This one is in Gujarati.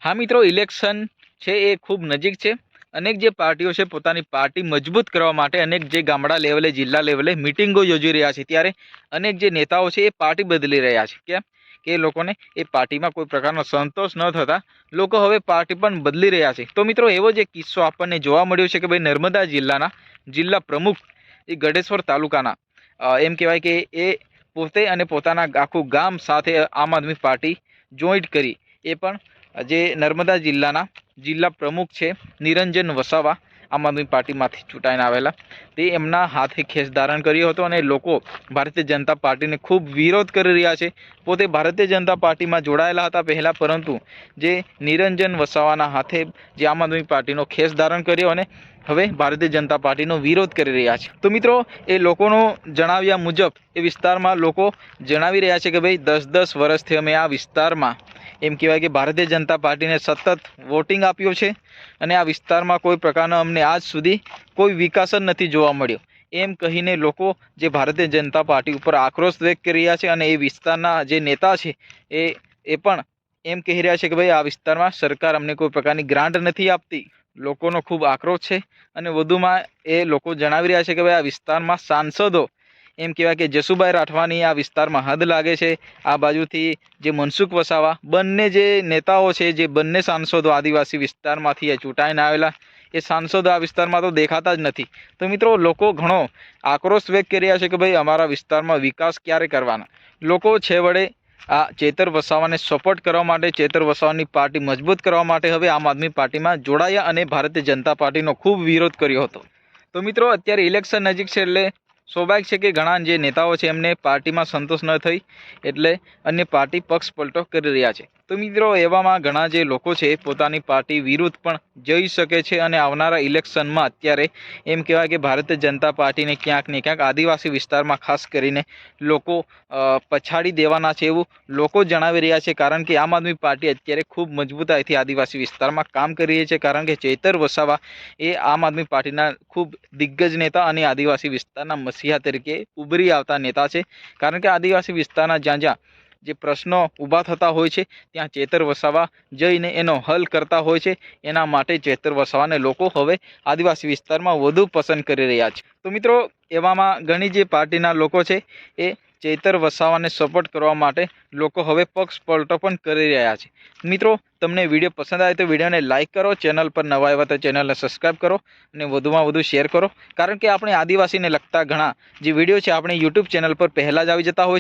हाँ मित्रों, इलेक्शन છે એ ખૂબ નજીક છે। અનેક જે પાર્ટીઓ છે પોતાની પાર્ટી મજબૂત કરવા માટે અનેક જે ગામડા લેવલે જિલ્લા લેવલે મિટિંગો યોજી રહ્યા છે, ત્યારે અનેક જે નેતાઓ છે એ પાર્ટી બદલી રહ્યા છે। કેમ કે એ લોકોને એ પાર્ટીમાં કોઈ પ્રકારનો સંતોષ ન થતા લોકો હવે પાર્ટી પણ બદલી રહ્યા છે। તો મિત્રો એવો જ એક કિસ્સો આપણને જોવા મળ્યો છે કે ભાઈ નર્મદા જિલ્લાના જિલ્લા પ્રમુખ એ ગઢેશ્વર તાલુકાના એમ કહેવાય કે એ પોતે અને પોતાના આખું ગામ સાથે આમ આદમી પાર્ટી જોઈન્ટ કરી એ પણ જે નર્મદા જિલ્લાના જિલ્લા પ્રમુખ છે નિરંજન વસાવા આમ આદમી પાર્ટીમાંથી ચૂંટાઈને આવેલા તે એમના હાથે ખેસ ધારણ કર્યો હતો અને લોકો ભારતીય જનતા પાર્ટીને ખૂબ વિરોધ કરી રહ્યા છે। પોતે ભારતીય જનતા પાર્ટીમાં જોડાયેલા હતા પહેલાં, પરંતુ જે નિરંજન વસાવાના હાથે જે આમ આદમી પાર્ટીનો ખેસ ધારણ કર્યો અને હવે ભારતીય જનતા પાર્ટીનો વિરોધ કરી રહ્યા છે। તો મિત્રો એ લોકોનો જણાવ્યા મુજબ એ વિસ્તારમાં લોકો જણાવી રહ્યા છે કે ભાઈ 10-10 વર્ષથી અમે આ વિસ્તારમાં એમ કહેવાય કે ભારતીય જનતા પાર્ટીને સતત વોટિંગ આપ્યો છે અને આ વિસ્તારમાં કોઈ પ્રકારનો અમને આજ સુધી કોઈ વિકાસ જ નથી જોવા મળ્યો એમ કહીને લોકો જે ભારતીય જનતા પાર્ટી ઉપર આક્રોશ વ્યક્ત કરી રહ્યા છે અને એ વિસ્તારના જે નેતા છે એ પણ એમ કહી રહ્યા છે કે ભાઈ આ વિસ્તારમાં સરકાર અમને કોઈ પ્રકારની ગ્રાન્ટ નથી આપતી। લોકોનો ખૂબ આક્રોશ છે અને વધુમાં એ લોકો જણાવી રહ્યા છે કે ભાઈ આ વિસ્તારમાં સાંસદો એમ કહેવાય કે જસુભાઈ રાઠવાની આ વિસ્તારમાં હદ લાગે છે, આ બાજુથી જે મનસુખ વસાવા, બંને જે નેતાઓ છે, જે બંને સાંસદો આદિવાસી વિસ્તારમાંથી ચૂંટાઈને આવેલા એ સાંસદો આ વિસ્તારમાં તો દેખાતા જ નથી। તો મિત્રો લોકો ઘણો આક્રોશ વ્યક્ત કરી રહ્યા છે કે ભાઈ અમારા વિસ્તારમાં વિકાસ ક્યારે કરવાના। લોકો છેવટે આ ચેતર વસાવાને સપોર્ટ કરવા માટે, ચેતર વસાવાની પાર્ટી મજબૂત કરવા માટે હવે આમ આદમી પાર્ટીમાં જોડાયા અને ભારતીય જનતા પાર્ટીનો ખૂબ વિરોધ કર્યો હતો। તો મિત્રો અત્યારે ઇલેક્શન નજીક છે એટલે સ્વાભાવિક છે કે ઘણા જે નેતાઓ છે એમને પાર્ટીમાં સંતોષ ન થઈ એટલે અન્ય પાર્ટી પક્ષ પલટો કરી રહ્યા છે। તો મિત્રો એવામાં ઘણા જે લોકો છે પોતાની પાર્ટી વિરુદ્ધ પણ જઈ શકે છે અને આવનારા ઇલેક્શનમાં અત્યારે એમ કહેવાય કે ભારતીય જનતા પાર્ટીને ક્યાંક ને ક્યાંક આદિવાસી વિસ્તારમાં ખાસ કરીને લોકો પછાડી દેવાના છે એવું લોકો જણાવી રહ્યા છે, કારણ કે આમ આદમી પાર્ટી અત્યારે ખૂબ મજબૂતાઈથી આદિવાસી વિસ્તારમાં કામ કરી રહી છે, કારણ કે ચેતર વસાવા એ આમ આદમી પાર્ટીના ખૂબ દિગ્ગજ નેતા અને આદિવાસી વિસ્તારના મસીહા તરીકે ઉભરી આવતા નેતા છે। કારણ કે આદિવાસી વિસ્તારના જ્યાં જ્યાં જે પ્રશ્નો ઊભા થતા હોય છે ત્યાં ચેતર વસાવા જઈને એનો હલ કરતા હોય છે। એના માટે ચેતર વસાવાને લોકો હવે આદિવાસી વિસ્તારમાં વધુ પસંદ કરી રહ્યા છે। તો મિત્રો એવામાં ઘણી જે પાર્ટીના લોકો છે એ ચેતર વસાવાને સપોર્ટ કરવા માટે લોકો હવે પક્ષ પલટો પણ કરી રહ્યા છે। મિત્રો તમને વિડીયો પસંદ આવે તો વિડીયોને લાઇક કરો, ચેનલ પર નવા આવ્યા તો ચેનલને સબસ્ક્રાઈબ કરો અને વધુમાં વધુ શેર કરો, કારણ કે આપણે આદિવાસીને લગતા ઘણા જે વિડીયો છે આપણે યુટ્યુબ ચેનલ પર પહેલાં જ આવી જતા હોય છે।